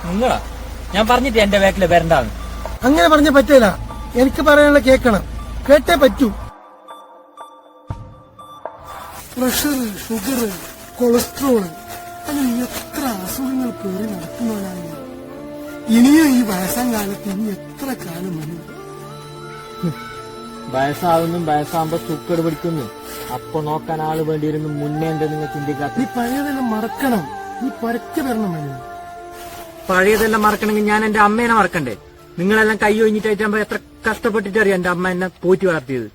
നിങ്ങളാ? ഞാൻ പറഞ്ഞിട്ട് എന്റെ ബാക്കില് വരണ്ടാന്ന്. അങ്ങനെ പറഞ്ഞ പറ്റില്ല. എനിക്ക് പറയാനുള്ള കേക്കണം, കേട്ടേ പറ്റൂ. പ്രഷർ, ഷുഗർ, കൊളസ്ട്രോൾ, അങ്ങനെ എത്ര അസുഖങ്ങൾ കയറി നടക്കുന്നവരാണ്. ഇനിയും ഈ വയസ്സാം കാലത്ത് ഇനി എത്ര കാലം വരും? വയസ്സാകുമ്പോ സുക്കട് പിടിക്കുന്നു. അപ്പൊ നോക്കാൻ ആള് വേണ്ടി വരുന്നു. മുന്നേ എന്താ നിങ്ങൾ ചിന്തിക്കാത്ത? നീ പഴയതെല്ലാം മറക്കണം. നീ പരക്കെ വരണം. പഴയതെല്ലാം മറക്കണമെങ്കിൽ ഞാൻ എന്റെ അമ്മേനെ മറക്കണ്ടേ? നിങ്ങളെല്ലാം കൈ ഒഴിഞ്ഞിട്ടായിട്ടാകുമ്പോ എത്ര കഷ്ടപ്പെട്ടിട്ടറിയാം എന്റെ അമ്മ എന്നെ പോറ്റി വളർത്തിയത്.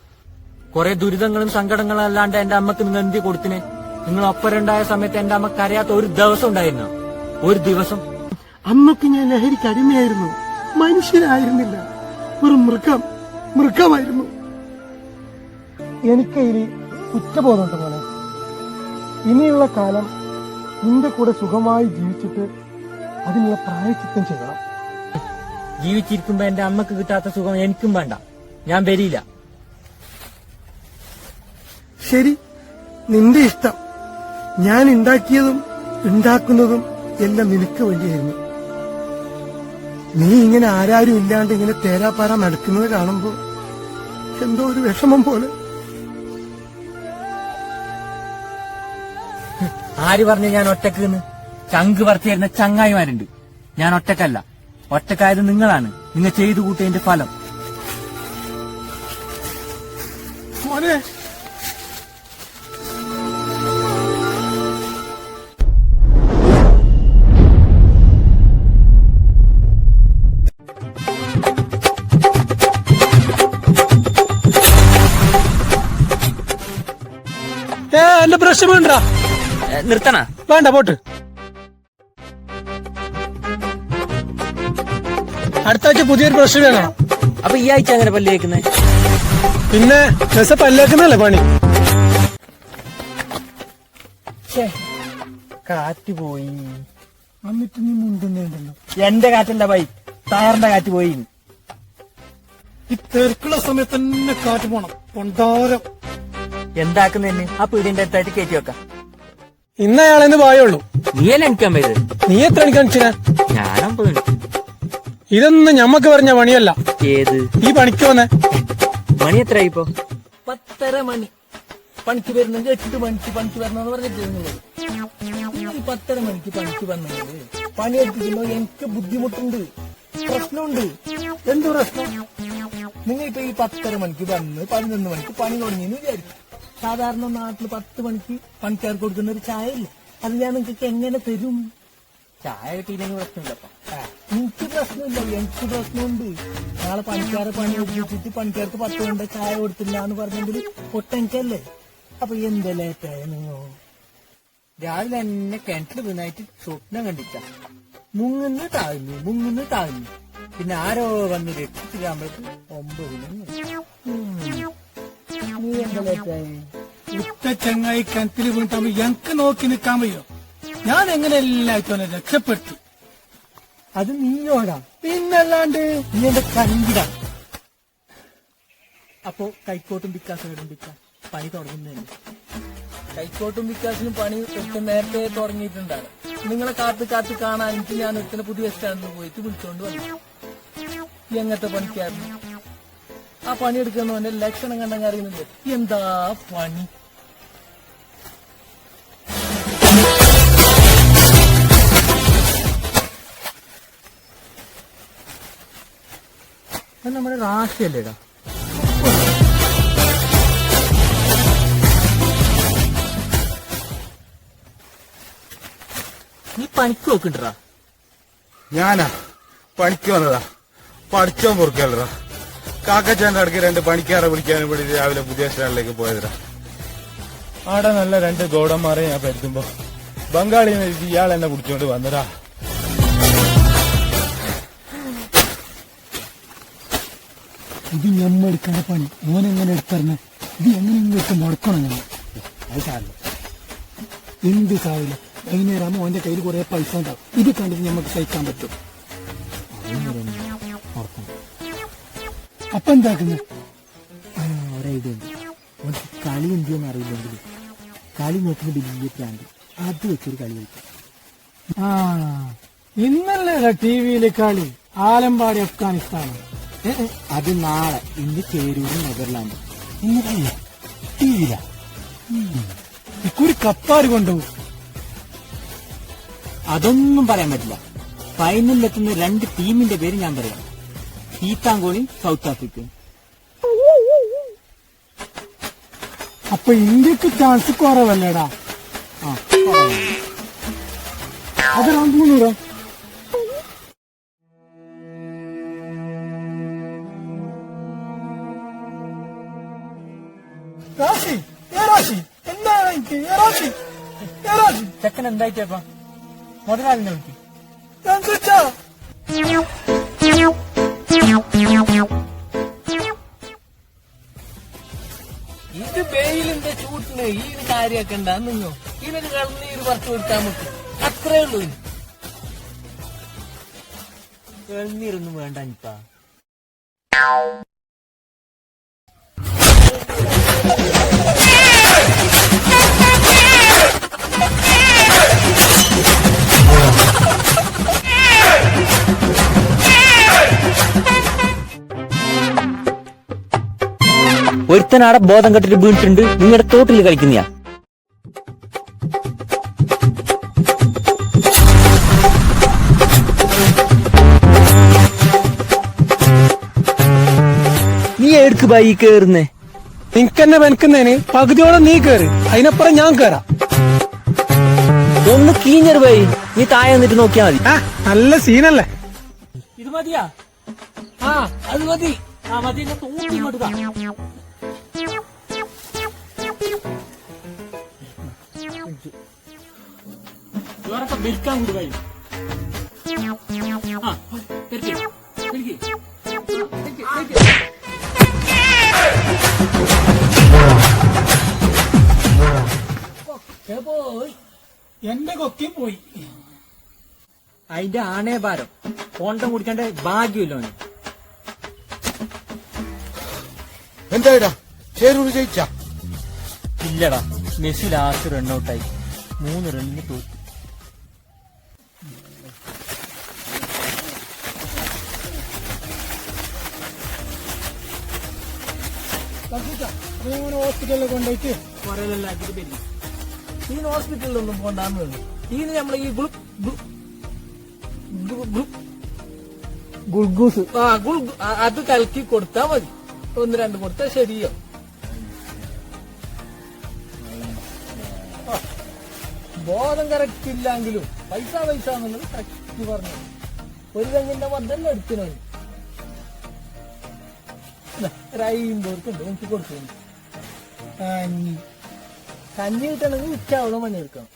കുറെ ദുരിതങ്ങളും സങ്കടങ്ങളും അല്ലാണ്ട് എന്റെ അമ്മക്ക് നിങ്ങൾ എന്ത് കൊടുത്തിനെ? നിങ്ങൾ ഒപ്പരുണ്ടായ സമയത്ത് എന്റെ അമ്മ കരയാത്ത ഒരു ദിവസം ഉണ്ടായിരുന്നു? ഒരു ദിവസം? അന്നൊക്കെ ഞാൻ ലഹരിക്ക് അടിമയായിരുന്നു, മനുഷ്യനായിരുന്നില്ല. ഒരു മൃഗമായിരുന്നു. എനിക്ക് ഇനി കുറ്റബോധമുണ്ട് പോലെ. ഇനിയുള്ള കാലം നിന്റെ കൂടെ സുഖമായി ജീവിച്ചിട്ട് അതിനുള്ള പ്രായച്ചിത്തം ചെയ്യണം. ജീവിച്ചിരിക്കുമ്പോ എന്റെ അമ്മക്ക് കിട്ടാത്ത സുഖം എനിക്കും വേണ്ട. ഞാൻ വരില്ല. ശരി, നിന്റെ ഇഷ്ടം. ഞാൻ ഉണ്ടാക്കിയതും ഉണ്ടാക്കുന്നതും എല്ലാം നിനക്ക് വേണ്ടിയായിരുന്നു. നീ ഇങ്ങനെ ആരാരും ഇല്ലാണ്ട് ഇങ്ങനെ തേരാപ്പാറ നടക്കുന്നത് കാണുമ്പോ എന്തോ ഒരു വിഷമം പോലെ. ആര് പറഞ്ഞു ഞാൻ ഒറ്റക്ക്? ചങ്ക് പറത്തിയിരുന്ന ചങ്ങായിമാരുണ്ട്. ഞാൻ ഒറ്റക്കല്ല. ഒറ്റക്കായത് നിങ്ങളാണ്. നിങ്ങൾ ചെയ്തു കൂട്ടിയതിന്റെ ഫലം. മോനെ, എന്റെ ബ്രഷ് വേണ്ട. നിർത്തണ? വേണ്ട, പോട്ട്. അടുത്ത ആഴ്ച പുതിയൊരു ബ്രഷ് വേണം. അപ്പൊ ഈ ആഴ്ച അങ്ങനെ പല്ല് തേക്കുന്നേ? പിന്നെ പല്ലേക്കുന്നല്ലേ പണി. കാറ്റ് പോയി. എന്നിട്ട് നീ മുണ്ടുന്നുണ്ടല്ലോ. എന്റെ കാറ്റല്ല ബൈ, ടയറിന്റെ കാറ്റ് പോയി. ഈ തെരക്കുള്ള സമയത്ത് തന്നെ കാറ്റ് പോണം. പൊണ്ടാരം എന്താക്കുന്നതന്നെ? ആ പീടിന്റെ അടുത്തായിട്ട് കയറ്റി വെക്കാം. ഇന്ന് അയാളെന്ന് പായുള്ളൂ. നീയല്ല എനിക്കാൻ പോയത്. നീ എത്ര മണിക്ക് കാണിച്ചാ? ഞാനും പോയി. ഇതൊന്നും ഞമ്മക്ക് പറഞ്ഞ പണിയല്ല. ഏത് ഈ പണിക്ക് വന്നേ? മണി എത്ര ഇപ്പൊ? 10:30 മണി. പണിക്ക് വരുന്നെങ്കിൽ 8 മണിക്ക് പണിക്ക് വരണമെന്ന് പറഞ്ഞിട്ട് 10:30 മണിക്ക് പണിക്ക് വന്നത് പണിയെടുപ്പിക്കുമ്പോ എനിക്ക് ബുദ്ധിമുട്ടുണ്ട്, പ്രശ്നമുണ്ട്. എന്ത് പ്രശ്നം? നിങ്ങൾ ഇപ്പൊ ഈ 10:30 മണിക്ക് വന്ന് 11 മണിക്ക് പണി തുടങ്ങിയെന്ന് വിചാരിക്കും. സാധാരണ നാട്ടിൽ 10 മണിക്ക് പണിക്കാർക്ക് കൊടുക്കുന്ന ഒരു ചായ ഇല്ല. അത് ഞാൻ നിങ്ങൾക്ക് എങ്ങനെ തരും? ചായ കിട്ടിയില്ലെങ്കിൽ പ്രശ്നമില്ലപ്പ. എനിക്ക് പ്രശ്നമില്ല, എനിക്ക് പ്രശ്നമുണ്ട്. നാളെ പണിക്കാരെ പണി ഒഴിച്ചിട്ട് പണിക്കാർക്ക് 10 മണിന്റെ ചായ കൊടുത്തില്ല എന്ന് പറഞ്ഞെങ്കിൽ പൊട്ടെനിക്കല്ലേ? അപ്പൊ എന്ത് ലേറ്റായ നിങ്ങൾ? രാവിലെ എന്നെ കിണറ്റിൽ വീണായിട്ട് സ്വപ്നം കണ്ടിട്ട. മുങ്ങുന്ന് താഴ്ന്നു. പിന്നെ ആരോ വന്ന് രക്ഷിച്ചിട്ടാകുമ്പോഴേക്ക് 9. നീ എന്താ ലേറ്റായി? ഉറ്റ ചങ്ങായി കിണറ്റിൽ വീണിട്ടാകുമ്പോ എനിക്ക് നോക്കി നിൽക്കാൻ വയ്യോ? ഞാൻ എങ്ങനെ എല്ലായിട്ടോനെ രക്ഷപ്പെട്ടു. അത് നീയോടാ, പിന്നല്ലാണ്ട്. നീ എന്റെ കണ്ടിടാ. അപ്പോ കൈക്കോട്ടും പിക്കാസും പണി തുടങ്ങുന്നതന്നെ. കൈക്കോട്ടും പിക്കാസിനും പണി ഒക്കെ നേരത്തെ തുടങ്ങിയിട്ടുണ്ടാണ്. നിങ്ങളെ കാത്ത് കാണാൻ എനിക്ക് ഞാൻ ഒരുത്തന്നെ പുതിയ സ്റ്റാൻഡിൽ പോയിട്ട് വിളിച്ചോണ്ട് വന്നു. എങ്ങനത്തെ പണിക്കായിരുന്നു? ആ പണിയെടുക്കുന്നവന്റെ ലക്ഷണം കണ്ടെങ്കിൽ അറിയുന്നില്ല എന്താ പണി. അത് നമ്മുടെ റാഷിയല്ലേടാ. നീ പണിക്ക് നോക്കണ്ടാ? ഞാനാ പണിക്ക് വന്നതാ. പഠിച്ചോ പൊറുക്കല്ലടാ. കാക്കച്ചാന്റെ അടുക്ക് 2 പണിക്കാരെ വിളിക്കാനും വേണ്ടി രാവിലെ പുതിയ സ്റ്റാൻഡിലേക്ക് പോയതാ. അവിടെ നല്ല 2 ഗോഡന്മാരെ ഞാൻ പറ്റുമ്പോ ബംഗാളിന്ന് ഇയാൾ എന്നെ പിടിച്ചോണ്ട് വന്നതാ. ഇത് ഞമ്മ എടുക്കേണ്ട പണി ഓനെങ്ങനെ എടുത്തറിഞ്ഞ? ഇത് എങ്ങനെയെങ്കിലും മുടക്കണം. ഞമ്മ അത് സാറില്ല, എന്ത് സാറില്ല. വൈകുന്നേരം ഓന്റെ കയ്യിൽ കുറെ പൈസ ഉണ്ടാവും. ഇത് കണ്ടിട്ട് ഞമ്മക്ക് സഹിക്കാൻ പറ്റും. അപ്പൊ എന്താക്കുന്നത്? കളി എന്തെന്ന് അറിയില്ലെങ്കിൽ കളി നോക്കുന്ന വലിയ പ്രാന്ത്. അത് വെച്ചൊരു കളി കളിക്കും. ഇന്നല്ലേ ടിവിയിലെ കളി ആലമ്പാടി അഫ്ഗാനിസ്ഥാനും. അത് നാളെ. ഇന്ന് ചേരൂരും നെതർലാൻഡ്. ഇന്ന് കളിയാ ടിവിയില. ഇക്കുറി കപ്പാര് കൊണ്ടുപോകും. അതൊന്നും പറയാൻ പറ്റില്ല. ഫൈനലിലെത്തുന്ന 2 ടീമിന്റെ പേര് ഞാൻ പറയാം. ഈത്താങ്കോളി, സൗത്ത് ആഫ്രിക്ക. അപ്പൊ ഇന്ത്യക്ക് ചാൻസ് കുറവല്ലേടാ? ആ, അത് 300. രാശി രാശി എന്താണ് എനിക്ക് രാശി രാശി ചെക്കൻ എന്തായിട്ടേപ്പാ മുതലാളിനെ വിളിക്കും. ഞാൻ ചോദിച്ചാ ഇത് വെയിലിന്റെ ചൂട്ടിന് ഈ ഒരു കാര്യമൊക്കെ ഉണ്ടാകുന്നോ? ഇതിനൊരു കള്ളനീര് പറിച്ചു കൊടുക്കാൻ പറ്റും, അത്രേ ഉള്ളൂ. വെള്ളനീരൊന്നും വേണ്ട ഇപ്പാ. ഒരുത്തനാടെ ബോധം കെട്ടിട്ട് വീണിട്ടുണ്ട്. നിങ്ങളുടെ തോട്ടിൽ കളിക്കുന്നയാ. നീ എടുക്ക് ബായി കേറുന്നേ? നിനക്കെന്നെ വെനക്കുന്നതിന് പകുതിയോളം നീ കേറ്, അതിനപ്പുറം ഞാൻ കേറാം. ഒന്ന് കീഞ്ഞറ് ബായി. നീ താഴെ നിന്നിട്ട് നോക്കിയാ മതി. നല്ല സീനല്ലേ? ഇത് മതിയാ? ആ അത് മതി. ആ മതി. തോന്നി ഇങ്ങോട്ട് താ. ഇവരൊക്കെ വിൽക്കാൻ കൂടുകയും. ആ തിരിച്ച് വിളിക്ക്. പോയി എന്റെ കൊക്കിയും പോയി. അതിന്റെ ആണേ ഭാരം കോണ്ടം കുടിക്കേണ്ട ഭാഗ്യമില്ലോ. എന്തായിടാ ചേരൂര് ജയിച്ചാ? ഇല്ലടാ, മെസ്സി ലാസ്റ്റ് റണ്ണൌട്ടായി. 3 റണ്ണിന് തോറ്റു. ഹോസ്പിറ്റലിൽ കൊണ്ടുപോയിട്ട് കുറേലാക്കിട്ട് വരും. ഇതിന് ഹോസ്പിറ്റലിലൊന്നും പോണ്ടാന്ന് പറഞ്ഞു. ഇതിന് നമ്മളെ ഈ ഗുൾഗൂസ് അത് കലക്കി കൊടുത്താ മതി. 1-2 കൊടുത്താൽ ശരിയോ? ബോധം കറക്റ്റ് ഇല്ലെങ്കിലും പൈസ എന്നുള്ളത് കറക്റ്റ് പറഞ്ഞു. ഒരു തെങ്ങിന്റെ മദ്ദല്ല എടുത്തിനു. 50 എനിക്ക് കൊടുത്തു. കഞ്ഞി കിട്ടണമെങ്കിൽ ഉച്ചാവളം പണിയെടുക്കണം.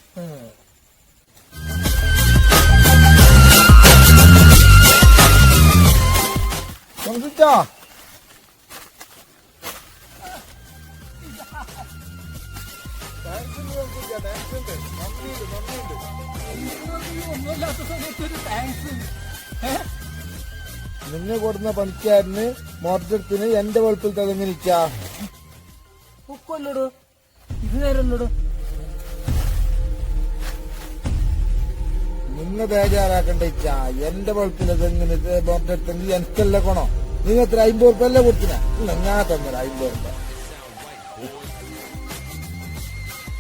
നിങ്ങൾ കൊടുന്ന പണിക്കാരന് മോട്ടത്തിന് എന്റെ വെളുപ്പിൽ തെളിഞ്ഞിരിക്കാ. ഉപ്പല്ലോടോ, ഇത് നേരല്ലോടോ. നിങ്ങൾ ബേജാറാക്കണ്ട ഇച്ചാ. എന്റെ വെളുപ്പിൽ തെങ്ങിന് മോട്ടെടുത്തെങ്കിൽ എനിക്കല്ല കൊണോ. നിങ്ങൾ എത്ര 50 ഉറുപ്പല്ലേ കൊടുത്തിന? ഞാൻ തന്നത് 50 ഉറുപ്പ.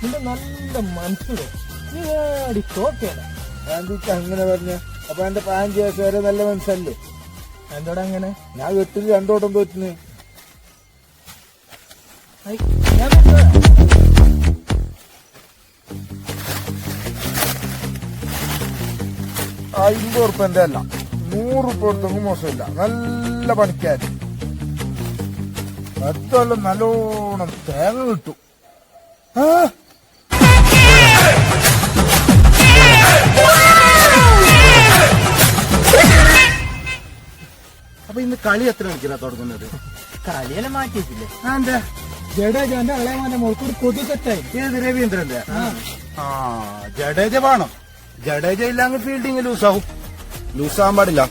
നിന്റെ നല്ല മനസ്സിലോ നീ അടിച്ചോക്കേല. എന്തിച്ചാ അങ്ങനെ പറഞ്ഞ? അപ്പൊ എന്റെ 15 വയസ്സ് വരെ നല്ല മനസ്സല്ലേ? എന്തോടെ അങ്ങനെ? ഞാൻ 8ൽ 2 ഓട്ടം തോറ്റിന്. ഞാൻ 50 ഉറുപ്പന്റെ അല്ല, 100 ഉറുപ്പ കൊടുത്തെങ്കിൽ മോശമില്ല. നല്ല പണിക്കാരൻ. അടുത്തല്ല നല്ലോണം തേങ്ങ കിട്ടും. അപ്പൊ ഇന്ന് കളി എത്ര മണിക്കാ തുടങ്ങുന്നത്? കളിയെല്ലാം മാറ്റിയിട്ടില്ലേ? എന്റെ ജഡേജാന്റെ ഇളയമാന്റെ മോൾക്കൊരു കൊതു സെറ്റായി. ഏത് രവീന്ദ്രന്റെ? ആ ജഡേജ വേണം. ജഡേജ ഇല്ലെങ്കിൽ ഫീൽഡിങ് ലൂസാവും. ലൂസാകാൻ പാടില്ല.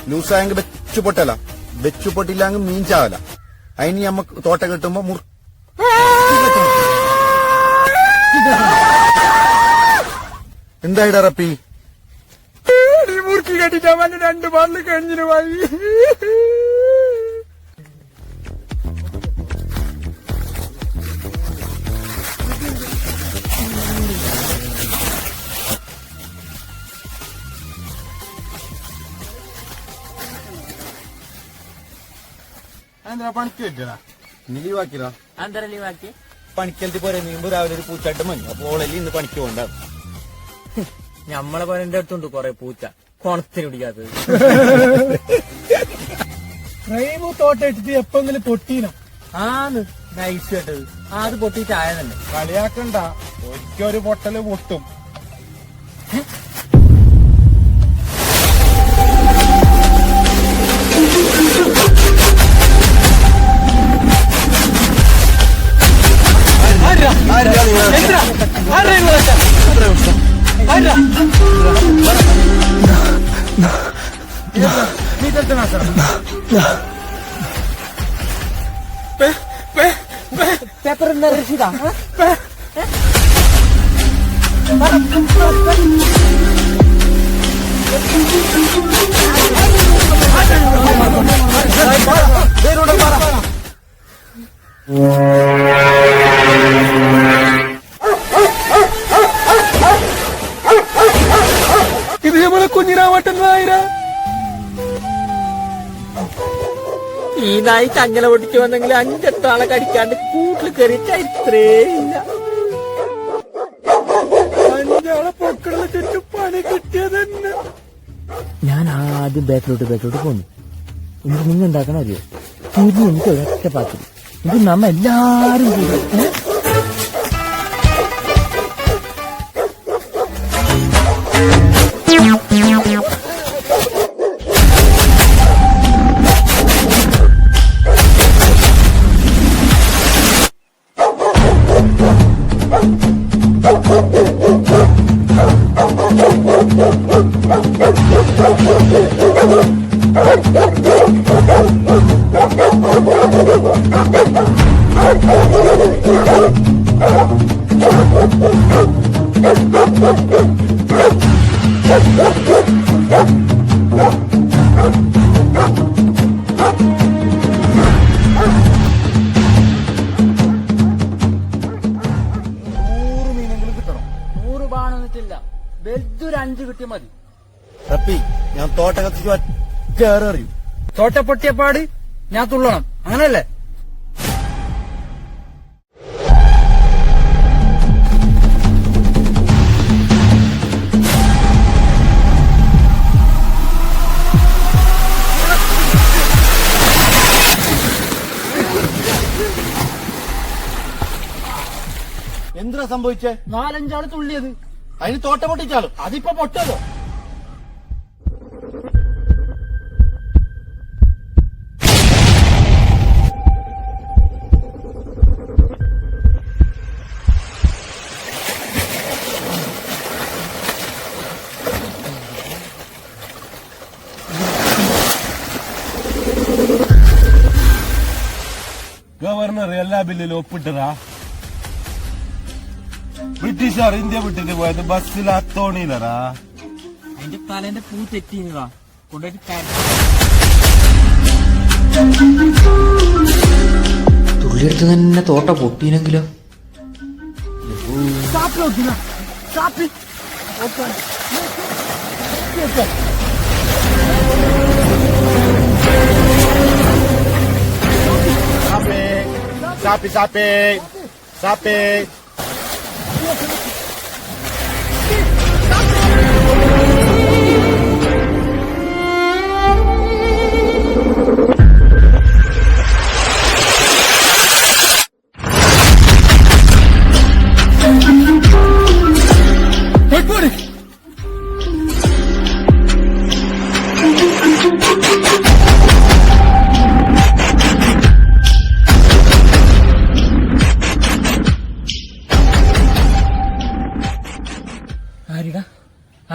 ലൂസായെങ്കിൽ വെച്ചു പൊട്ടല. വെച്ചു പൊട്ടില്ലെങ്കിൽ മീൻ ചാവല. അതിന് നമ്മക്ക് തോട്ട കിട്ടുമ്പോ എന്തായിടാ റപ്പി? കെട്ടിട്ടാ മറ്റേ 2 ബാറിൽ കഴിഞ്ഞിട്ട് പോയി. എന്താ പണിക്ക് പറ്റണ ഇനി ലീവാക്കിടാ. അന്തര ലീവാക്കി പണിക്കലത്ത് പോരെ നീമ്പോ രാവിലെ ഒരു പൂച്ചാട്ടം മഞ്ഞു. അപ്പൊ ഓളല്ലേ ഇന്ന് പണിക്ക് പോകണ്ട. ഞമ്മളെ പോലെ എന്റെ അടുത്തുണ്ട് കൊറേ പൂച്ച കൊണത്തിന് പിടിക്കാത്തത്. ഫ്രെയിമ് തോട്ടിട്ട് എപ്പെങ്കിലും പൊട്ടീനോ? ആന്ന് നൈസ് കേട്ടത്. അത് പൊട്ടിയിട്ടായതന്നെ. കളിയാക്കണ്ട, ഒരിക്കൊരു പൊട്ടല് പൊട്ടും. പേപ്പർ രക്ഷിതാ ഇത് നമ്മളെ കുഞ്ഞിരാമട്ടനായിര. ഈ നായി ചങ്ങല പൊട്ടിച്ചു വന്നെങ്കിൽ 5-8 ആളെ കടിക്കാണ്ട് കൂട്ടിൽ കയറി ചരിത്രേ ഇല്ല. 5 പൊക്കളെ ചുറ്റും പണി കിട്ടിയതന്നെ. ഞാൻ ആദ്യം ബാക്കിലോട്ട് പോന്നു. എന്നിട്ട് നിങ്ങൾ ഉണ്ടാക്കണ അറിയോ? തിരിഞ്ഞ് എനിക്ക് ഒരൊറ്റ പാത്രം. ഇത് നമ്മ എല്ലാരും കൂടെ വലുതൊരു 5 കിട്ടിയ മതി. റപ്പി, ഞാൻ തോട്ട കത്തിച്ച് ഒറ്ററിയും. തോട്ട പൊട്ടിയപ്പാട് ഞാൻ തുള്ളണം, അങ്ങനല്ലേ? എന്താ സംഭവിച്ചേ? 4-5 ആള് തുള്ളിയത്. അതിന് തോട്ട പൊട്ടിച്ചാലും അതിപ്പോ പൊട്ടല്ലോ. ഗവർണർ എല്ലാ ബില്ലിലും ഒപ്പിട്ടതാ. ബ്രിട്ടീഷുകാർ ഇന്ത്യ വിട്ടിട്ട് പോയത് ബസ്സിൽ അത്തോണിയിലറാ. അതിന്റെ തലേന്റെ പൂ തെറ്റിതാ കൊണ്ടുപോയിട്ട് തുള്ളിയെടുത്ത് തന്നെ തോട്ട പൊട്ടീനെങ്കിലോ? Sapi, sapi, sapi.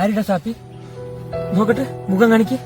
ആരിടാ സാപ്പി? നോക്കട്ടെ, മുഖം കാണിക്ക്.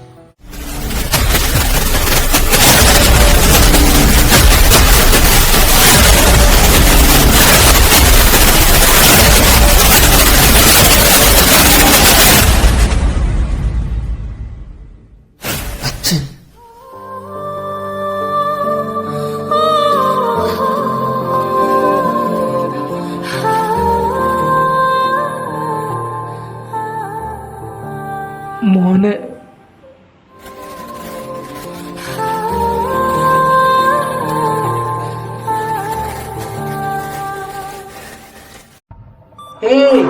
ഏയ്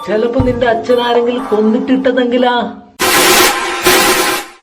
ചിലപ്പോ നിന്റെ അച്ഛനാരെങ്കിലും കൊന്നിട്ടിട്ടതെങ്കിലാ